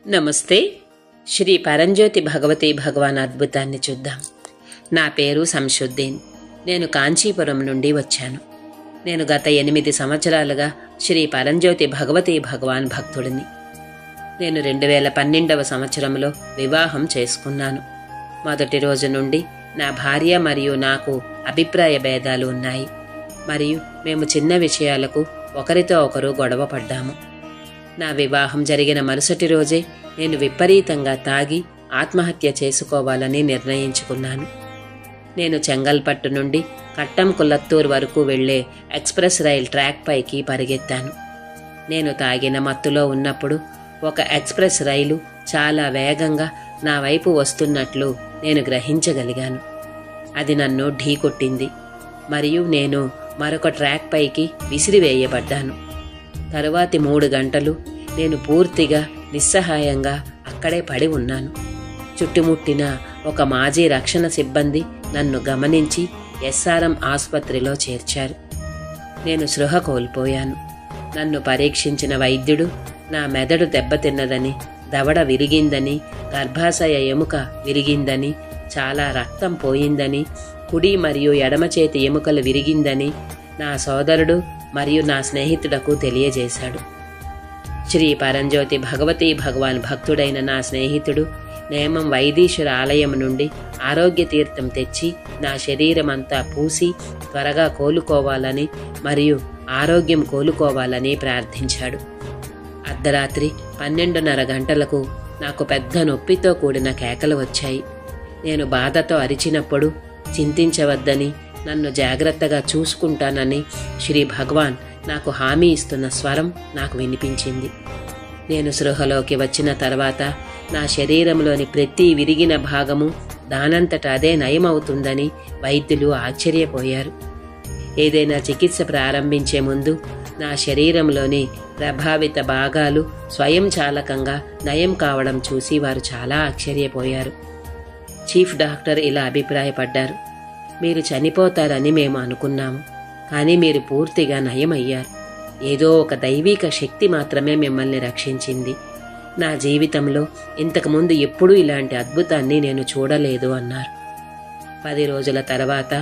నమస్తే. శ్రీ పరంజ్యోతి భగవతి భగవాన్ అద్భుతాన్ని చూద్దాం. నా పేరు సంశుద్దీన్. నేను కాంచీపురం నుండి వచ్చాను. నేను గత 8 సంవత్సరాలుగా శ్రీ పరంజ్యోతి భగవతి భగవాన్ భక్తుడిని. నేను 2012వ సంవత్సరంలో వివాహం చేసుకున్నాను. మొదటి రోజు నుండి నా భార్య మరియు నాకు అభిప్రాయ భేదాలు ఉన్నాయి మరియు మేము చిన్న విషయాలకు ఒకరితో ఒకరు గొడవ పడ్డాము. నా వివాహం జరిగిన మరుసటి రోజే నేను విపరీతంగా తాగి ఆత్మహత్య చేసుకోవాలని నిర్ణయించుకున్నాను. నేను చెంగల్పట్టు నుండి కట్టం కుల్లత్తూర్ వరకు వెళ్లే ఎక్స్ప్రెస్ రైల్ ట్రాక్ పైకి పరిగెత్తాను. నేను తాగిన మత్తులో ఉన్నప్పుడు ఒక ఎక్స్ప్రెస్ రైలు చాలా వేగంగా నా వైపు వస్తున్నట్లు నేను గ్రహించగలిగాను. అది నన్ను ఢీకొట్టింది మరియు నేను మరొక ట్రాక్ పైకి విసిరివేయబడ్డాను. తరువాతి 3 గంటలు నేను పూర్తిగా నిస్సహాయంగా అక్కడే పడి ఉన్నాను. చుట్టుముట్టిన ఒక మాజీ రక్షణ సిబ్బంది నన్ను గమనించి ఎస్ఆర్ఎం ఆసుపత్రిలో చేర్చారు. నేను స్పృహ కోల్పోయాను. నన్ను పరీక్షించిన వైద్యుడు నా మెదడు దెబ్బతిన్నదని, దవడ విరిగిందని, గర్భాశయ ఎముక విరిగిందని, చాలా రక్తం పోయిందని, కుడి మరియు ఎడమ చేతి ఎముకలు విరిగిందని నా సోదరుడు మరియు నా స్నేహితుడకు తెలియజేశాడు. శ్రీ పరంజ్యోతి భగవతి భగవాన్ భక్తుడైన నా స్నేహితుడు నేమం వైదీశ్వర ఆలయం నుండి ఆరోగ్య తీర్థం తెచ్చి నా శరీరమంతా పూసి త్వరగా కోలుకోవాలని మరియు ఆరోగ్యం కోలుకోవాలని ప్రార్థించాడు. అర్ధరాత్రి 12:30 గంటలకు నాకు పెద్ద నొప్పితో కూడిన కేకలు వచ్చాయి. నేను బాధతో అరిచినప్పుడు చింతించవద్దని, నన్ను జాగ్రత్తగా చూసుకుంటానని శ్రీ భగవాన్ నాకు హామీ ఇస్తున్న స్వరం నాకు వినిపించింది. నేను స్పృహలోకి వచ్చిన తర్వాత నా శరీరంలోని ప్రతి విరిగిన భాగము దానంతట అదే నయమవుతుందని వైద్యులు ఆశ్చర్యపోయారు. ఏదైనా చికిత్స ప్రారంభించే ముందు నా శరీరంలోని ప్రభావిత భాగాలు స్వయంచాలకంగా నయం కావడం చూసి వారు చాలా ఆశ్చర్యపోయారు. చీఫ్ డాక్టర్ ఇలా అభిప్రాయపడ్డారు: మీరు చనిపోతారని మేము అనుకున్నాము, కానీ మీరు పూర్తిగా నయమయ్యారు. ఏదో ఒక దైవిక శక్తి మాత్రమే మిమ్మల్ని రక్షించింది. నా జీవితంలో ఇంతకుముందు ఎప్పుడూ ఇలాంటి అద్భుతాన్ని నేను చూడలేదు అన్నారు. 10 రోజుల తర్వాత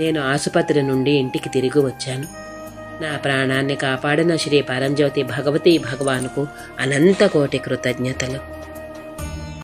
నేను ఆసుపత్రి నుండి ఇంటికి తిరిగి వచ్చాను. నా ప్రాణాన్ని కాపాడిన శ్రీ పరంజ్యోతి భగవతి భగవాన్కు అనంత కోటి కృతజ్ఞతలు.